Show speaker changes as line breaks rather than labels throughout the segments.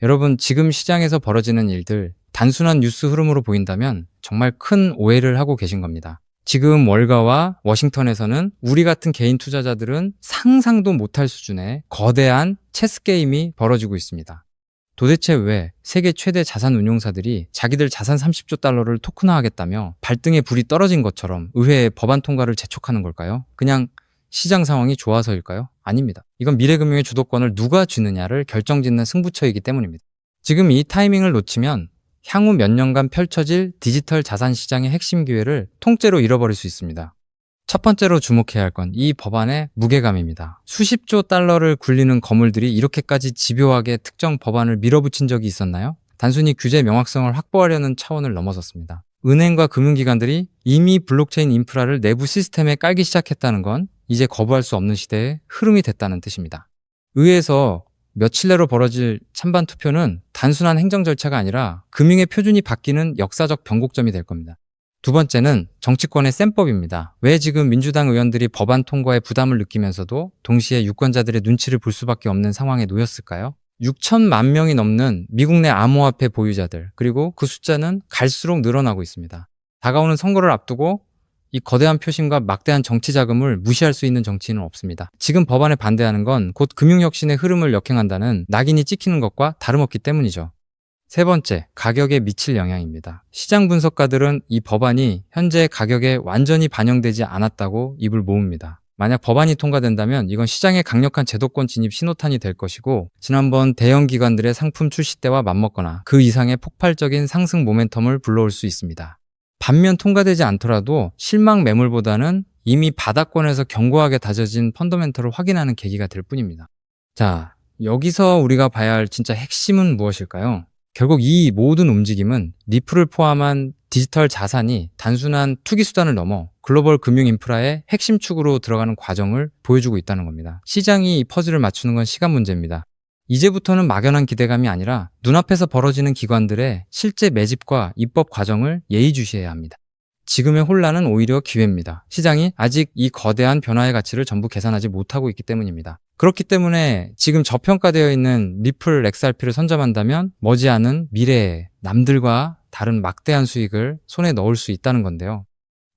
여러분, 지금 시장에서 벌어지는 일들, 단순한 뉴스 흐름으로 보인다면 정말 큰 오해를 하고 계신 겁니다. 지금 월가와 워싱턴에서는 우리 같은 개인 투자자들은 상상도 못할 수준의 거대한 체스 게임이 벌어지고 있습니다. 도대체 왜 세계 최대 자산 운용사들이 자기들 자산 30조 달러를 토큰화하겠다며 발등에 불이 떨어진 것처럼 의회에 법안 통과를 재촉하는 걸까요? 그냥 시장 상황이 좋아서일까요? 아닙니다. 이건 미래금융의 주도권을 누가 쥐느냐를 결정짓는 승부처이기 때문입니다. 지금 이 타이밍을 놓치면 향후 몇 년간 펼쳐질 디지털 자산 시장의 핵심 기회를 통째로 잃어버릴 수 있습니다. 첫 번째로 주목해야 할 건 이 법안의 무게감입니다. 수십조 달러를 굴리는 거물들이 이렇게까지 집요하게 특정 법안을 밀어붙인 적이 있었나요? 단순히 규제 명확성을 확보하려는 차원을 넘어섰습니다. 은행과 금융기관들이 이미 블록체인 인프라를 내부 시스템에 깔기 시작했다는 건 이제 거부할 수 없는 시대의 흐름이 됐다는 뜻입니다. 의회에서 며칠 내로 벌어질 찬반 투표는 단순한 행정 절차가 아니라 금융의 표준이 바뀌는 역사적 변곡점이 될 겁니다. 두 번째는 정치권의 셈법입니다. 왜 지금 민주당 의원들이 법안 통과에 부담을 느끼면서도 동시에 유권자들의 눈치를 볼 수밖에 없는 상황에 놓였을까요? 6천만 명이 넘는 미국 내 암호화폐 보유자들, 그리고 그 숫자는 갈수록 늘어나고 있습니다. 다가오는 선거를 앞두고 이 거대한 표심과 막대한 정치 자금을 무시할 수 있는 정치인은 없습니다. 지금 법안에 반대하는 건 곧 금융혁신의 흐름을 역행한다는 낙인이 찍히는 것과 다름없기 때문이죠. 세 번째, 가격에 미칠 영향입니다. 시장 분석가들은 이 법안이 현재 가격에 완전히 반영되지 않았다고 입을 모읍니다. 만약 법안이 통과된다면 이건 시장의 강력한 제도권 진입 신호탄이 될 것이고, 지난번 대형 기관들의 상품 출시 때와 맞먹거나 그 이상의 폭발적인 상승 모멘텀을 불러올 수 있습니다. 반면 통과되지 않더라도 실망 매물보다는 이미 바닥권에서 견고하게 다져진 펀더멘털을 확인하는 계기가 될 뿐입니다. 자, 여기서 우리가 봐야 할 진짜 핵심은 무엇일까요? 결국 이 모든 움직임은 리플을 포함한 디지털 자산이 단순한 투기 수단을 넘어 글로벌 금융 인프라의 핵심 축으로 들어가는 과정을 보여주고 있다는 겁니다. 시장이 이 퍼즐을 맞추는 건 시간 문제입니다. 이제부터는 막연한 기대감이 아니라 눈앞에서 벌어지는 기관들의 실제 매집과 입법 과정을 예의주시해야 합니다. 지금의 혼란은 오히려 기회입니다. 시장이 아직 이 거대한 변화의 가치를 전부 계산하지 못하고 있기 때문입니다. 그렇기 때문에 지금 저평가되어 있는 리플 XRP를 선점한다면 머지않은 미래에 남들과 다른 막대한 수익을 손에 넣을 수 있다는 건데요.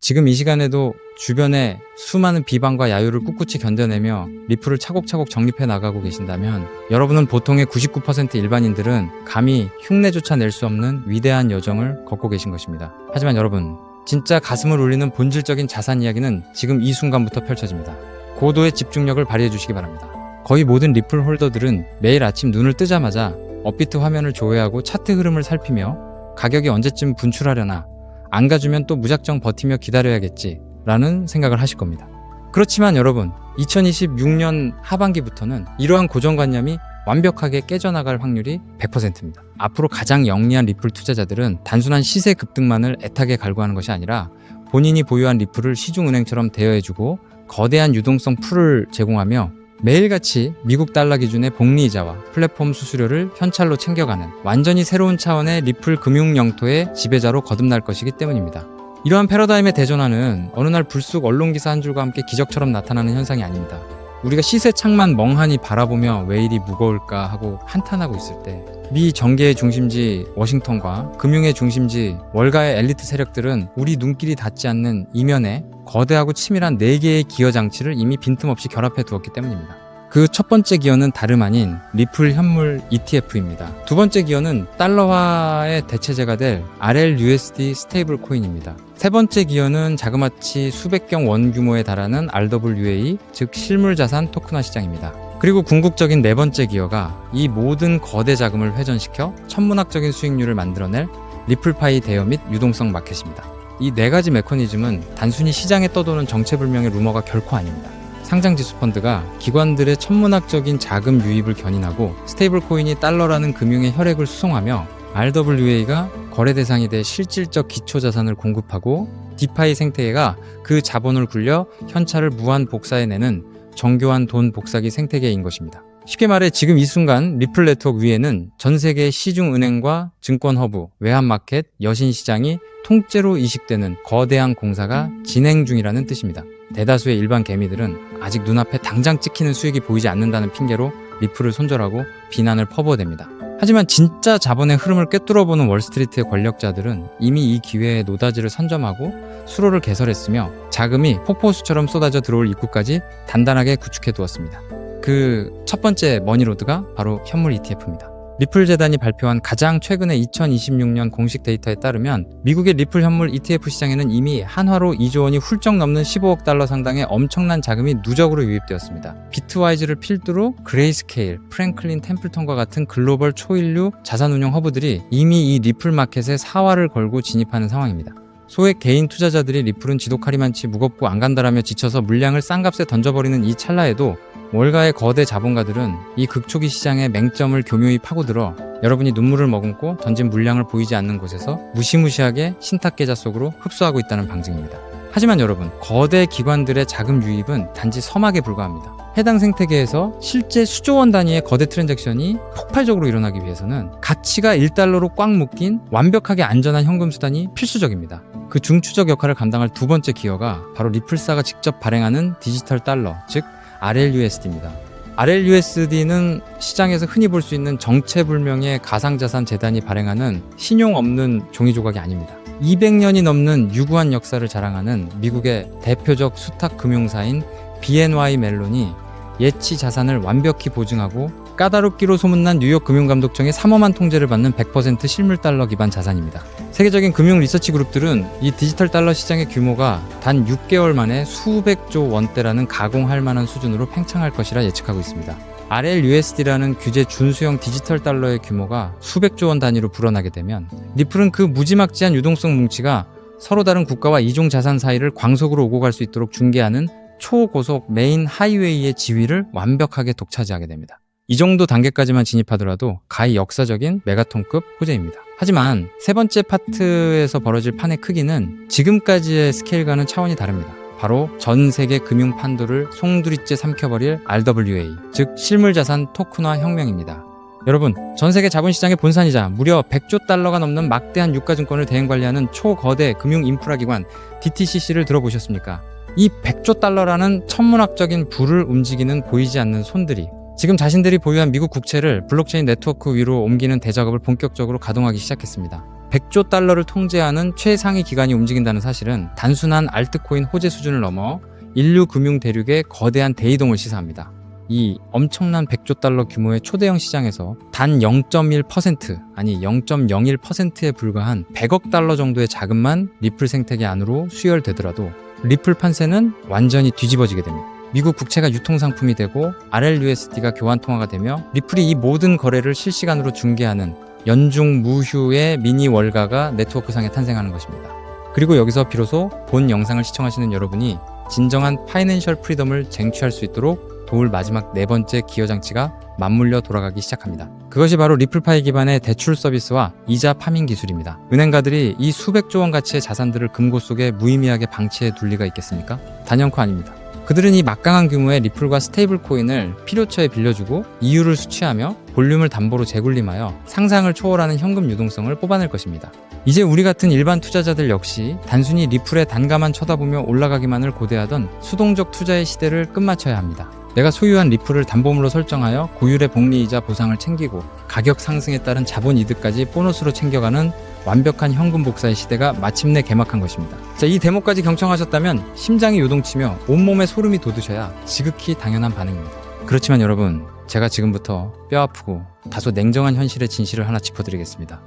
지금 이 시간에도 주변에 수많은 비방과 야유를 꿋꿋이 견뎌내며 리플을 차곡차곡 정립해 나가고 계신다면 여러분은 보통의 99% 일반인들은 감히 흉내조차 낼 수 없는 위대한 여정을 걷고 계신 것입니다. 하지만 여러분, 진짜 가슴을 울리는 본질적인 자산 이야기는 지금 이 순간부터 펼쳐집니다. 고도의 집중력을 발휘해 주시기 바랍니다. 거의 모든 리플 홀더들은 매일 아침 눈을 뜨자마자 업비트 화면을 조회하고 차트 흐름을 살피며 가격이 언제쯤 분출하려나, 안 가주면 또 무작정 버티며 기다려야겠지 라는 생각을 하실 겁니다. 그렇지만 여러분, 2026년 하반기부터는 이러한 고정관념이 완벽하게 깨져나갈 확률이 100%입니다. 앞으로 가장 영리한 리플 투자자들은 단순한 시세 급등만을 애타게 갈구하는 것이 아니라 본인이 보유한 리플을 시중은행처럼 대여해주고 거대한 유동성 풀을 제공하며 매일같이 미국 달러 기준의 복리이자와 플랫폼 수수료를 현찰로 챙겨가는 완전히 새로운 차원의 리플 금융 영토의 지배자로 거듭날 것이기 때문입니다. 이러한 패러다임의 대전환은 어느 날 불쑥 언론기사 한 줄과 함께 기적처럼 나타나는 현상이 아닙니다. 우리가 시세창만 멍하니 바라보며 왜 이리 무거울까 하고 한탄하고 있을 때 미 정계의 중심지 워싱턴과 금융의 중심지 월가의 엘리트 세력들은 우리 눈길이 닿지 않는 이면에 거대하고 치밀한 4개의 기여 장치를 이미 빈틈없이 결합해 두었기 때문입니다. 그 첫 번째 기여는 다름 아닌 리플 현물 ETF입니다. 두 번째 기여는 달러화의 대체제가 될 RLUSD 스테이블 코인입니다. 세 번째 기여는 자그마치 수백경 원 규모에 달하는 RWA, 즉 실물자산 토큰화 시장입니다. 그리고 궁극적인 네 번째 기여가 이 모든 거대 자금을 회전시켜 천문학적인 수익률을 만들어낼 리플파이 대여 및 유동성 마켓입니다. 이 네 가지 메커니즘은 단순히 시장에 떠도는 정체불명의 루머가 결코 아닙니다. 상장지수 펀드가 기관들의 천문학적인 자금 유입을 견인하고 스테이블 코인이 달러라는 금융의 혈액을 수송하며 RWA가 거래 대상이 돼 실질적 기초자산을 공급하고 디파이 생태계가 그 자본을 굴려 현찰을 무한 복사해내는 정교한 돈 복사기 생태계인 것입니다. 쉽게 말해 지금 이 순간 리플 네트워크 위에는 전 세계 시중은행과 증권 허브, 외환마켓, 여신시장이 통째로 이식되는 거대한 공사가 진행 중이라는 뜻입니다. 대다수의 일반 개미들은 아직 눈앞에 당장 찍히는 수익이 보이지 않는다는 핑계로 리플을 손절하고 비난을 퍼부어댑니다. 하지만 진짜 자본의 흐름을 꿰뚫어보는 월스트리트의 권력자들은 이미 이 기회에 노다지를 선점하고 수로를 개설했으며 자금이 폭포수처럼 쏟아져 들어올 입구까지 단단하게 구축해 두었습니다. 그 첫 번째 머니로드가 바로 현물 ETF입니다. 리플 재단이 발표한 가장 최근의 2026년 공식 데이터에 따르면 미국의 리플 현물 ETF 시장에는 이미 한화로 2조 원이 훌쩍 넘는 15억 달러 상당의 엄청난 자금이 누적으로 유입되었습니다. 비트와이즈를 필두로 그레이스케일, 프랭클린 템플턴과 같은 글로벌 초일류 자산운용 허브들이 이미 이 리플 마켓에 사활을 걸고 진입하는 상황입니다. 소액 개인 투자자들이 리플은 지독하리만치 무겁고 안 간다라며 지쳐서 물량을 싼 값에 던져버리는 이 찰나에도 월가의 거대 자본가들은 이 극초기 시장의 맹점을 교묘히 파고들어 여러분이 눈물을 머금고 던진 물량을 보이지 않는 곳에서 무시무시하게 신탁 계좌 속으로 흡수하고 있다는 방증입니다. 하지만 여러분, 거대 기관들의 자금 유입은 단지 서막에 불과합니다. 해당 생태계에서 실제 수조 원 단위의 거대 트랜잭션이 폭발적으로 일어나기 위해서는 가치가 1달러로 꽉 묶인 완벽하게 안전한 현금 수단이 필수적입니다. 그 중추적 역할을 감당할 두 번째 기여가 바로 리플사가 직접 발행하는 디지털 달러, 즉 RLUSD입니다. RLUSD는 시장에서 흔히 볼 수 있는 정체불명의 가상자산 재단이 발행하는 신용 없는 종이 조각이 아닙니다. 200년이 넘는 유구한 역사를 자랑하는 미국의 대표적 수탁 금융사인 BNY 멜론이 예치 자산을 완벽히 보증하고 까다롭기로 소문난 뉴욕 금융감독청의 삼엄한 통제를 받는 100% 실물 달러 기반 자산입니다. 세계적인 금융 리서치 그룹들은 이 디지털 달러 시장의 규모가 단 6개월 만에 수백조 원대라는 가공할 만한 수준으로 팽창할 것이라 예측하고 있습니다. RLUSD라는 규제 준수형 디지털 달러의 규모가 수백조 원 단위로 불어나게 되면 리플은 그 무지막지한 유동성 뭉치가 서로 다른 국가와 이종 자산 사이를 광속으로 오고 갈 수 있도록 중개하는 초고속 메인 하이웨이의 지위를 완벽하게 독차지하게 됩니다. 이 정도 단계까지만 진입하더라도 가히 역사적인 메가톤급 호재입니다. 하지만 세 번째 파트에서 벌어질 판의 크기는 지금까지의 스케일과는 차원이 다릅니다. 바로 전 세계 금융 판도를 송두리째 삼켜버릴 RWA, 즉 실물자산 토큰화 혁명입니다. 여러분, 전 세계 자본시장의 본산이자 무려 100조 달러가 넘는 막대한 유가증권을 대행관리하는 초거대 금융 인프라 기관 DTCC를 들어보셨습니까? 이 100조 달러라는 천문학적인 불을 움직이는 보이지 않는 손들이 지금 자신들이 보유한 미국 국채를 블록체인 네트워크 위로 옮기는 대작업을 본격적으로 가동하기 시작했습니다. 100조 달러를 통제하는 최상위 기관이 움직인다는 사실은 단순한 알트코인 호재 수준을 넘어 인류 금융 대륙의 거대한 대이동을 시사합니다. 이 엄청난 100조 달러 규모의 초대형 시장에서 단 0.1% 아니 0.01%에 불과한 100억 달러 정도의 자금만 리플 생태계 안으로 수혈되더라도 리플 판세는 완전히 뒤집어지게 됩니다. 미국 국채가 유통상품이 되고 RLUSD가 교환통화가 되며 리플이 이 모든 거래를 실시간으로 중개하는 연중 무휴의 미니 월가가 네트워크상에 탄생하는 것입니다. 그리고 여기서 비로소 본 영상을 시청하시는 여러분이 진정한 파이낸셜 프리덤을 쟁취할 수 있도록 도울 마지막 네 번째 기여장치가 맞물려 돌아가기 시작합니다. 그것이 바로 리플파이 기반의 대출 서비스와 이자 파밍 기술입니다. 은행가들이 이 수백조 원 가치의 자산들을 금고 속에 무의미하게 방치해 둘 리가 있겠습니까? 단연코 아닙니다. 그들은 이 막강한 규모의 리플과 스테이블 코인을 필요처에 빌려주고 이유를 수취하며 볼륨을 담보로 재굴림하여 상상을 초월하는 현금 유동성을 뽑아낼 것입니다. 이제 우리 같은 일반 투자자들 역시 단순히 리플의 단가만 쳐다보며 올라가기만을 고대하던 수동적 투자의 시대를 끝마쳐야 합니다. 내가 소유한 리플을 담보물로 설정하여 고율의 복리이자 보상을 챙기고 가격 상승에 따른 자본 이득까지 보너스로 챙겨가는 완벽한 현금 복사의 시대가 마침내 개막한 것입니다. 자, 이 대목까지 경청하셨다면 심장이 요동치며 온몸에 소름이 돋으셔야 지극히 당연한 반응입니다. 그렇지만 여러분, 제가 지금부터 뼈아프고 다소 냉정한 현실의 진실을 하나 짚어드리겠습니다.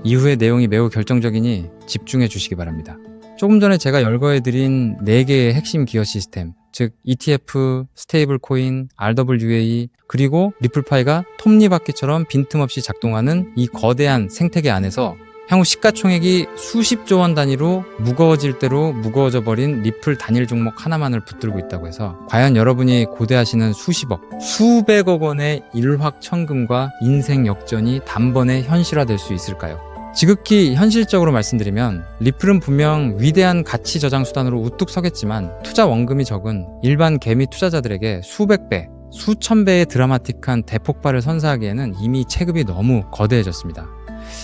이후의 내용이 매우 결정적이니 집중해 주시기 바랍니다. 조금 전에 제가 열거해드린 4개의 핵심 기여 시스템, 즉 ETF, 스테이블 코인, RWA, 그리고 리플파이가 톱니바퀴처럼 빈틈없이 작동하는 이 거대한 생태계 안에서 향후 시가총액이 수십조 원 단위로 무거워질 대로 무거워져 버린 리플 단일 종목 하나만을 붙들고 있다고 해서 과연 여러분이 고대하시는 수십억, 수백억 원의 일확천금과 인생 역전이 단번에 현실화될 수 있을까요? 지극히 현실적으로 말씀드리면 리플은 분명 위대한 가치 저장 수단으로 우뚝 서겠지만 투자 원금이 적은 일반 개미 투자자들에게 수백 배, 수천 배의 드라마틱한 대폭발을 선사하기에는 이미 체급이 너무 거대해졌습니다.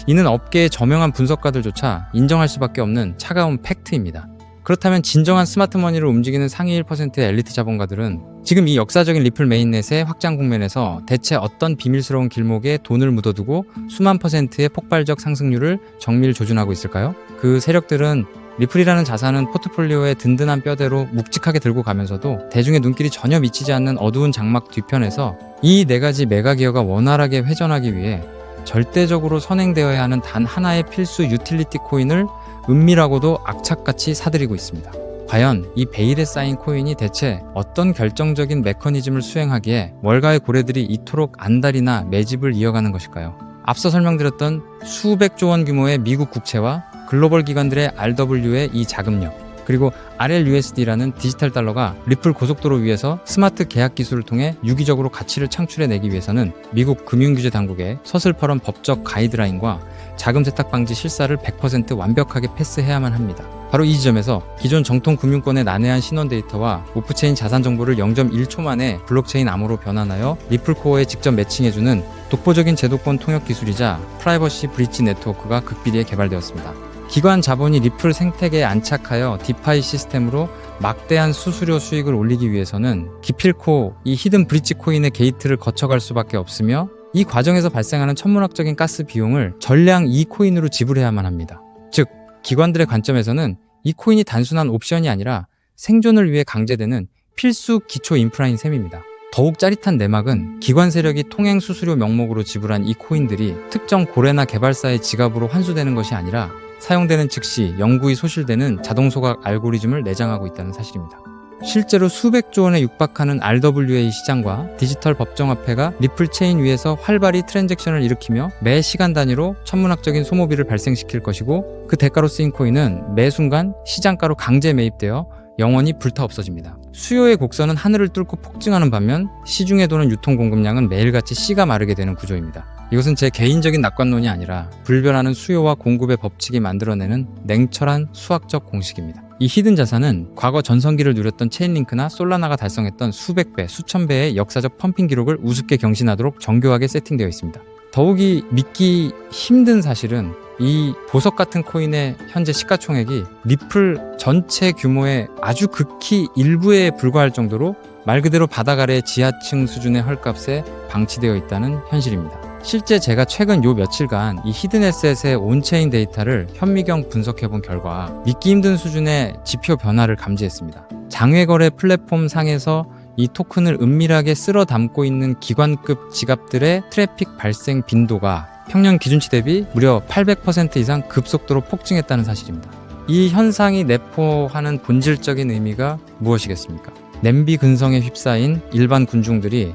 이는 업계의 저명한 분석가들조차 인정할 수밖에 없는 차가운 팩트입니다. 그렇다면 진정한 스마트머니를 움직이는 상위 1%의 엘리트 자본가들은 지금 이 역사적인 리플 메인넷의 확장 국면에서 대체 어떤 비밀스러운 길목에 돈을 묻어두고 수만 %의 폭발적 상승률을 정밀 조준하고 있을까요? 그 세력들은 리플이라는 자산은 포트폴리오의 든든한 뼈대로 묵직하게 들고 가면서도 대중의 눈길이 전혀 미치지 않는 어두운 장막 뒤편에서 이 네 가지 메가 기어가 원활하게 회전하기 위해 절대적으로 선행되어야 하는 단 하나의 필수 유틸리티 코인을 은밀하고도 악착같이 사들이고 있습니다. 과연 이 베일에 쌓인 코인이 대체 어떤 결정적인 메커니즘을 수행하기에 월가의 고래들이 이토록 안달이나 매집을 이어가는 것일까요? 앞서 설명드렸던 수백조 원 규모의 미국 국채와 글로벌 기관들의 RW의 이 자금력, 그리고 RLUSD라는 디지털 달러가 리플 고속도로 위에서 스마트 계약 기술을 통해 유기적으로 가치를 창출해내기 위해서는 미국 금융규제 당국의 서슬퍼런 법적 가이드라인과 자금 세탁 방지 실사를 100% 완벽하게 패스해야만 합니다. 바로 이 지점에서 기존 정통 금융권의 난해한 신원 데이터와 오프체인 자산 정보를 0.1초 만에 블록체인 암호로 변환하여 리플 코어에 직접 매칭해주는 독보적인 제도권 통역 기술이자 프라이버시 브릿지 네트워크가 극비리에 개발되었습니다. 기관 자본이 리플 생태계에 안착하여 디파이 시스템으로 막대한 수수료 수익을 올리기 위해서는 기필코 이 히든 브릿지 코인의 게이트를 거쳐갈 수밖에 없으며 이 과정에서 발생하는 천문학적인 가스 비용을 전량 이 코인으로 지불해야만 합니다. 즉, 기관들의 관점에서는 이 코인이 단순한 옵션이 아니라 생존을 위해 강제되는 필수 기초 인프라인 셈입니다. 더욱 짜릿한 내막은 기관 세력이 통행 수수료 명목으로 지불한 이 코인들이 특정 고래나 개발사의 지갑으로 환수되는 것이 아니라 사용되는 즉시 영구히 소실되는 자동 소각 알고리즘을 내장하고 있다는 사실입니다. 실제로 수백조 원에 육박하는 RWA 시장과 디지털 법정화폐가 리플 체인 위에서 활발히 트랜잭션을 일으키며 매 시간 단위로 천문학적인 소모비를 발생시킬 것이고, 그 대가로 쓰인 코인은 매 순간 시장가로 강제 매입되어 영원히 불타 없어집니다. 수요의 곡선은 하늘을 뚫고 폭증하는 반면 시중에 도는 유통 공급량은 매일같이 씨가 마르게 되는 구조입니다. 이것은 제 개인적인 낙관론이 아니라 불변하는 수요와 공급의 법칙이 만들어내는 냉철한 수학적 공식입니다. 이 히든 자산은 과거 전성기를 누렸던 체인링크나 솔라나가 달성했던 수백 배, 수천 배의 역사적 펌핑 기록을 우습게 경신하도록 정교하게 세팅되어 있습니다. 더욱이 믿기 힘든 사실은 이 보석 같은 코인의 현재 시가총액이 리플 전체 규모의 아주 극히 일부에 불과할 정도로 말 그대로 바닥 아래 지하층 수준의 헐값에 방치되어 있다는 현실입니다. 실제 제가 최근 요 며칠간 이 히든에셋의 온체인 데이터를 현미경 분석해본 결과 믿기 힘든 수준의 지표 변화를 감지했습니다. 장외거래 플랫폼 상에서 이 토큰을 은밀하게 쓸어 담고 있는 기관급 지갑들의 트래픽 발생 빈도가 평년 기준치 대비 무려 800% 이상 급속도로 폭증했다는 사실입니다. 이 현상이 내포하는 본질적인 의미가 무엇이겠습니까? 냄비 근성에 휩싸인 일반 군중들이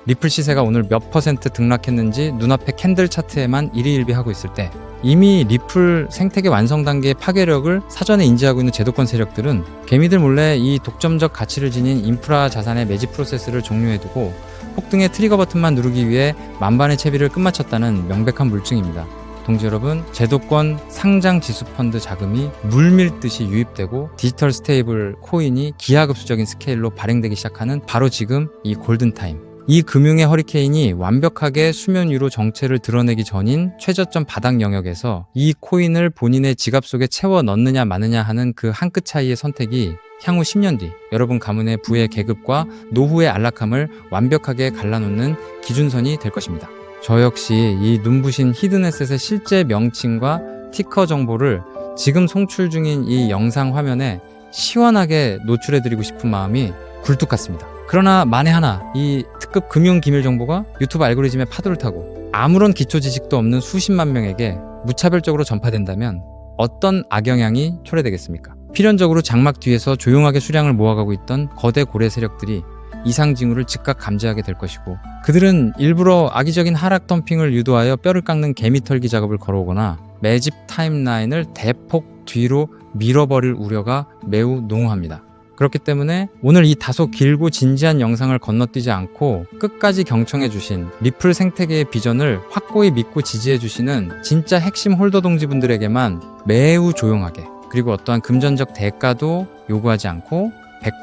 리플 시세가 오늘 몇 % 등락했는지 눈앞에 캔들 차트에만 일희일비하고 있을 때, 이미 리플 생태계 완성 단계의 파괴력을 사전에 인지하고 있는 제도권 세력들은 개미들 몰래 이 독점적 가치를 지닌 인프라 자산의 매집 프로세스를 종료해두고 폭등의 트리거 버튼만 누르기 위해 만반의 채비를 끝마쳤다는 명백한 물증입니다. 동지 여러분, 제도권 상장 지수 펀드 자금이 물밀듯이 유입되고 디지털 스테이블 코인이 기하급수적인 스케일로 발행되기 시작하는 바로 지금 이 골든타임, 이 금융의 허리케인이 완벽하게 수면 위로 정체를 드러내기 전인 최저점 바닥 영역에서 이 코인을 본인의 지갑 속에 채워 넣느냐 마느냐 하는 그 한 끗 차이의 선택이 향후 10년 뒤 여러분 가문의 부의 계급과 노후의 안락함을 완벽하게 갈라놓는 기준선이 될 것입니다. 저 역시 이 눈부신 히든에셋의 실제 명칭과 티커 정보를 지금 송출 중인 이 영상 화면에 시원하게 노출해드리고 싶은 마음이 굴뚝 같습니다. 그러나 만에 하나 이 특급 금융 기밀 정보가 유튜브 알고리즘의 파도를 타고 아무런 기초 지식도 없는 수십만 명에게 무차별적으로 전파된다면 어떤 악영향이 초래되겠습니까? 필연적으로 장막 뒤에서 조용하게 수량을 모아가고 있던 거대 고래 세력들이 이상 징후를 즉각 감지하게 될 것이고, 그들은 일부러 악의적인 하락 덤핑을 유도하여 뼈를 깎는 개미털기 작업을 걸어오거나 매집 타임라인을 대폭 뒤로 밀어버릴 우려가 매우 농후합니다. 그렇기 때문에 오늘 이 다소 길고 진지한 영상을 건너뛰지 않고 끝까지 경청해주신 리플 생태계의 비전을 확고히 믿고 지지해주시는 진짜 핵심 홀더 동지분들에게만 매우 조용하게, 그리고 어떠한 금전적 대가도 요구하지 않고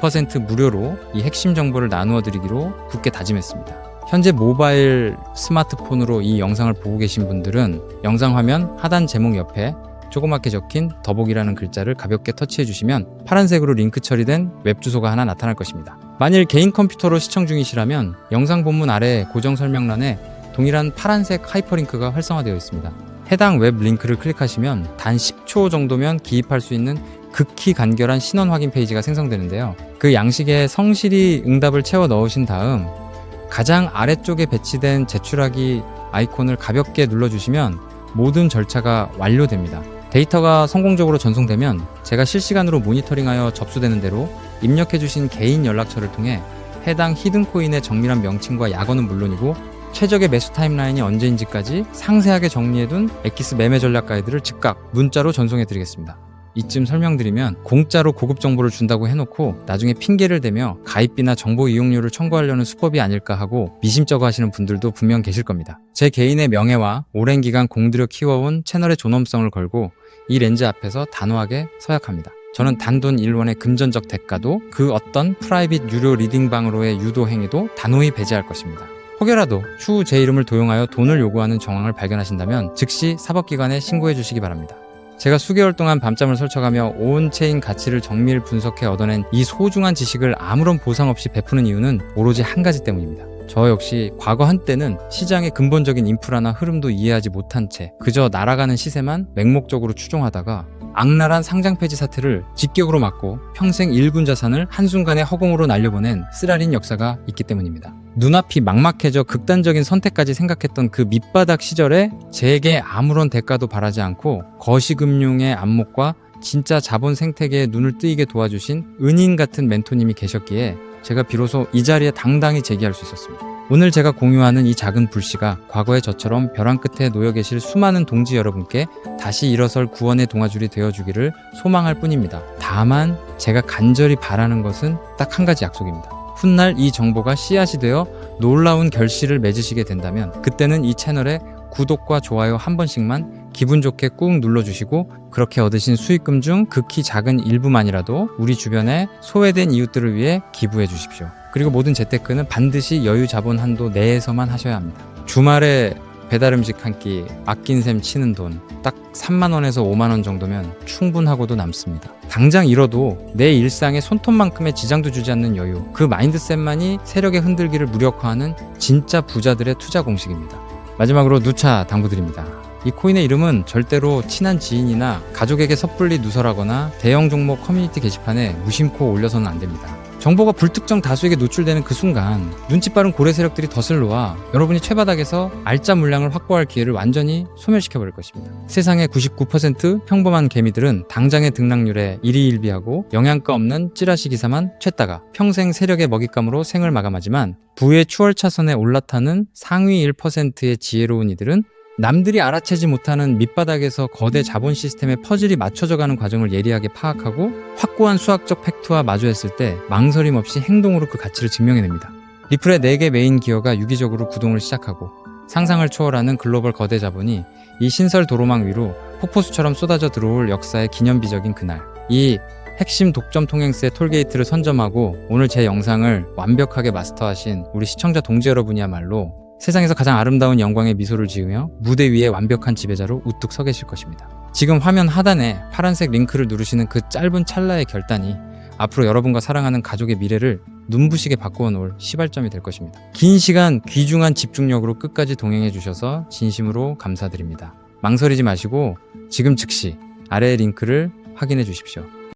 100% 무료로 이 핵심 정보를 나누어 드리기로 굳게 다짐했습니다. 현재 모바일 스마트폰으로 이 영상을 보고 계신 분들은 영상 화면 하단 제목 옆에 조그맣게 적힌 더보기라는 글자를 가볍게 터치해 주시면 파란색으로 링크 처리된 웹 주소가 하나 나타날 것입니다. 만일 개인 컴퓨터로 시청 중이시라면 영상 본문 아래 고정 설명란에 동일한 파란색 하이퍼링크가 활성화되어 있습니다. 해당 웹 링크를 클릭하시면 단 10초 정도면 기입할 수 있는 극히 간결한 신원 확인 페이지가 생성되는데요. 그 양식에 성실히 응답을 채워 넣으신 다음 가장 아래쪽에 배치된 제출하기 아이콘을 가볍게 눌러주시면 모든 절차가 완료됩니다. 데이터가 성공적으로 전송되면 제가 실시간으로 모니터링하여 접수되는 대로 입력해주신 개인 연락처를 통해 해당 히든코인의 정밀한 명칭과 약어는 물론이고 최적의 매수 타임라인이 언제인지까지 상세하게 정리해둔 엑기스 매매 전략 가이드를 즉각 문자로 전송해드리겠습니다. 이쯤 설명드리면 공짜로 고급 정보를 준다고 해놓고 나중에 핑계를 대며 가입비나 정보 이용료를 청구하려는 수법이 아닐까 하고 미심쩍어 하시는 분들도 분명 계실 겁니다. 제 개인의 명예와 오랜 기간 공들여 키워온 채널의 존엄성을 걸고 이 렌즈 앞에서 단호하게 서약합니다. 저는 단돈 1원의 금전적 대가도 그 어떤 프라이빗 유료 리딩방으로의 유도 행위도 단호히 배제할 것입니다. 혹여라도 추후 제 이름을 도용하여 돈을 요구하는 정황을 발견하신다면 즉시 사법기관에 신고해 주시기 바랍니다. 제가 수개월 동안 밤잠을 설쳐가며 온체인 가치를 정밀 분석해 얻어낸 이 소중한 지식을 아무런 보상 없이 베푸는 이유는 오로지 한 가지 때문입니다. 저 역시 과거 한때는 시장의 근본적인 인프라나 흐름도 이해하지 못한 채 그저 날아가는 시세만 맹목적으로 추종하다가 악랄한 상장 폐지 사태를 직격으로 막고 평생 일군 자산을 한순간에 허공으로 날려보낸 쓰라린 역사가 있기 때문입니다. 눈앞이 막막해져 극단적인 선택까지 생각했던 그 밑바닥 시절에 제게 아무런 대가도 바라지 않고 거시금융의 안목과 진짜 자본 생태계에 눈을 뜨이게 도와주신 은인 같은 멘토님이 계셨기에 제가 비로소 이 자리에 당당히 제기할 수 있었습니다. 오늘 제가 공유하는 이 작은 불씨가 과거의 저처럼 벼랑 끝에 놓여 계실 수많은 동지 여러분께 다시 일어설 구원의 동아줄이 되어주기를 소망할 뿐입니다. 다만 제가 간절히 바라는 것은 딱 한 가지 약속입니다. 훗날 이 정보가 씨앗이 되어 놀라운 결실을 맺으시게 된다면 그때는 이 채널에 구독과 좋아요 한 번씩만 기분 좋게 꾹 눌러주시고 그렇게 얻으신 수익금 중 극히 작은 일부만이라도 우리 주변에 소외된 이웃들을 위해 기부해 주십시오. 그리고 모든 재테크는 반드시 여유 자본 한도 내에서만 하셔야 합니다. 주말에 배달 음식 한 끼 아낀 셈 치는 돈 딱 3만원에서 5만원 정도면 충분하고도 남습니다. 당장 잃어도 내 일상에 손톱만큼의 지장도 주지 않는 여유, 그 마인드셋만이 세력의 흔들기를 무력화하는 진짜 부자들의 투자 공식입니다. 마지막으로 누차 당부드립니다. 이 코인의 이름은 절대로 친한 지인이나 가족에게 섣불리 누설하거나 대형 종목 커뮤니티 게시판에 무심코 올려서는 안 됩니다. 정보가 불특정 다수에게 노출되는 그 순간 눈치 빠른 고래 세력들이 덫을 놓아 여러분이 최바닥에서 알짜 물량을 확보할 기회를 완전히 소멸시켜버릴 것입니다. 세상의 99% 평범한 개미들은 당장의 등락률에 일희일비하고 영양가 없는 찌라시 기사만 채다가 평생 세력의 먹잇감으로 생을 마감하지만 부의 추월차선에 올라타는 상위 1%의 지혜로운 이들은 남들이 알아채지 못하는 밑바닥에서 거대 자본 시스템의 퍼즐이 맞춰져가는 과정을 예리하게 파악하고 확고한 수학적 팩트와 마주했을 때 망설임 없이 행동으로 그 가치를 증명해냅니다. 리플의 4개 메인 기어가 유기적으로 구동을 시작하고 상상을 초월하는 글로벌 거대 자본이 이 신설 도로망 위로 폭포수처럼 쏟아져 들어올 역사의 기념비적인 그날, 이 핵심 독점 통행세 톨게이트를 선점하고 오늘 제 영상을 완벽하게 마스터하신 우리 시청자 동지 여러분이야말로 세상에서 가장 아름다운 영광의 미소를 지으며 무대 위에 완벽한 지배자로 우뚝 서 계실 것입니다. 지금 화면 하단에 파란색 링크를 누르시는 그 짧은 찰나의 결단이 앞으로 여러분과 사랑하는 가족의 미래를 눈부시게 바꾸어 놓을 시발점이 될 것입니다. 긴 시간 귀중한 집중력으로 끝까지 동행해 주셔서 진심으로 감사드립니다. 망설이지 마시고 지금 즉시 아래의 링크를 확인해 주십시오.